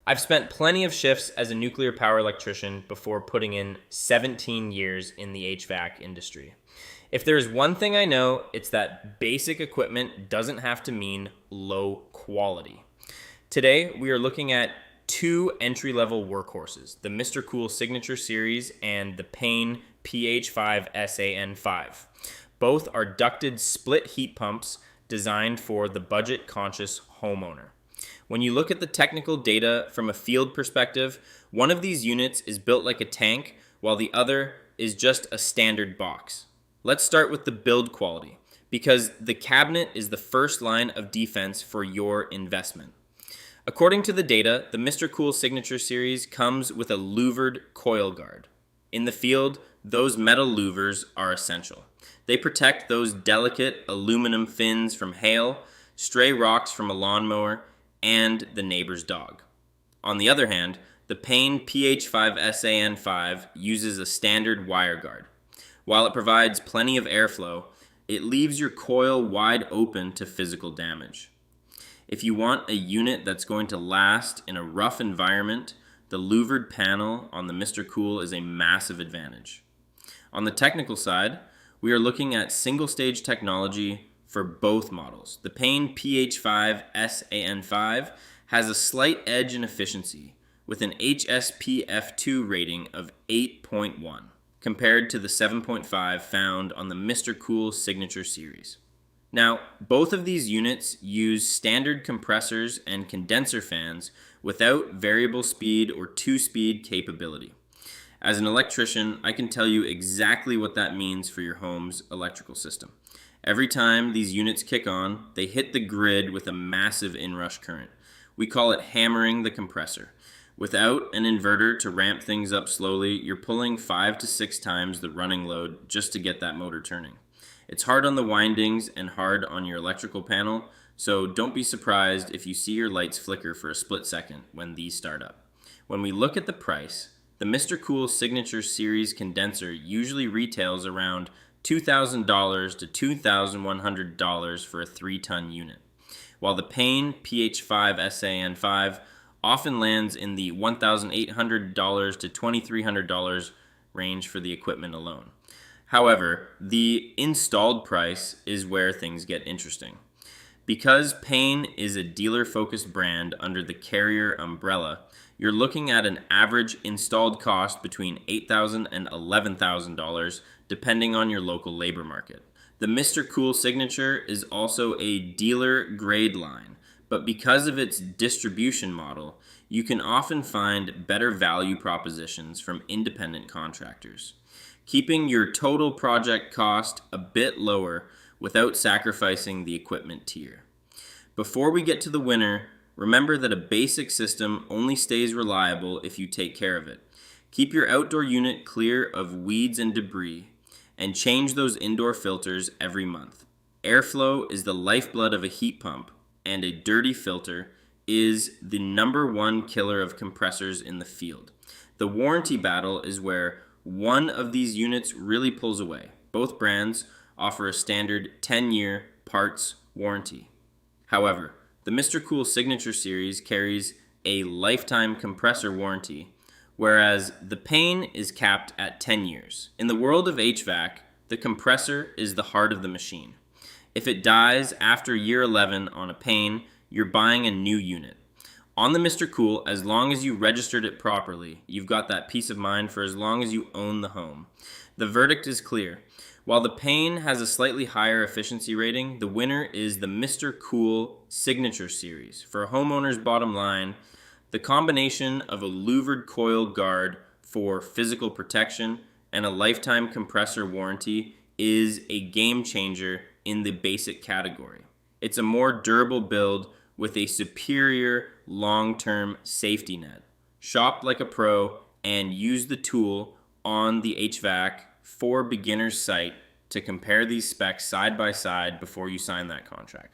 I've spent plenty of shifts as a nuclear power electrician before putting in 17 years in the HVAC industry. If there's one thing I know, it's that basic equipment doesn't have to mean low quality. Today, we are looking at two entry-level workhorses, the MRCOOL Signature Series and the Payne PH5SAN5. Both are ducted split heat pumps designed for the budget-conscious homeowner. When you look at the technical data from a field perspective, one of these units is built like a tank, while the other is just a standard box. Let's start with the build quality, because the cabinet is the first line of defense for your investment. According to the data, the MRCOOL Signature Series comes with a louvered coil guard. In the field, those metal louvers are essential. They protect those delicate aluminum fins from hail, stray rocks from a lawnmower, and the neighbor's dog. On the other hand, the Payne PH5SAN5 uses a standard wire guard. While it provides plenty of airflow, it leaves your coil wide open to physical damage. If you want a unit that's going to last in a rough environment, the louvered panel on the MRCOOL is a massive advantage. On the technical side, we are looking at single-stage technology for both models. The Payne PH5SAN5 has a slight edge in efficiency with an HSPF2 rating of 8.1 compared to the 7.5 found on the MRCOOL Signature Series. Now, both of these units use standard compressors and condenser fans without variable speed or two-speed capability. As an electrician, I can tell you exactly what that means for your home's electrical system. Every time these units kick on, they hit the grid with a massive inrush current. We call it hammering the compressor. Without an inverter to ramp things up slowly, you're pulling 5 to 6 times the running load just to get that motor turning. It's hard on the windings and hard on your electrical panel, so don't be surprised if you see your lights flicker for a split second when these start up. When we look at the price, the MRCOOL Signature Series condenser usually retails around $2,000 to $2,100 for a 3-ton unit, while the Payne PH5SAN5 often lands in the $1,800 to $2,300 range for the equipment alone. However, the installed price is where things get interesting. Because Payne is a dealer-focused brand under the Carrier umbrella, you're looking at an average installed cost between $8,000 and $11,000 depending on your local labor market. The MRCOOL Signature is also a dealer grade line, but because of its distribution model, you can often find better value propositions from independent contractors, keeping your total project cost a bit lower without sacrificing the equipment tier. Before we get to the winner, remember that a basic system only stays reliable if you take care of it. Keep your outdoor unit clear of weeds and debris, and change those indoor filters every month. Airflow is the lifeblood of a heat pump, and a dirty filter is the #1 killer of compressors in the field. The warranty battle is where one of these units really pulls away. Both brands offer a standard 10-year parts warranty. However, the MRCOOL Signature Series carries a lifetime compressor warranty, whereas the Payne is capped at 10 years. In the world of HVAC, the compressor is the heart of the machine. If it dies after year 11 on a Payne, you're buying a new unit. On the MRCOOL, as long as you registered it properly, you've got that peace of mind for as long as you own the home. The verdict is clear. While the Payne has a slightly higher efficiency rating, the winner is the MRCOOL Signature Series. For a homeowner's bottom line, the combination of a louvered coil guard for physical protection and a lifetime compressor warranty is a game changer in the basic category. It's a more durable build with a superior long-term safety net. Shop like a pro and use the tool on the HVAC for Beginners site to compare these specs side by side before you sign that contract.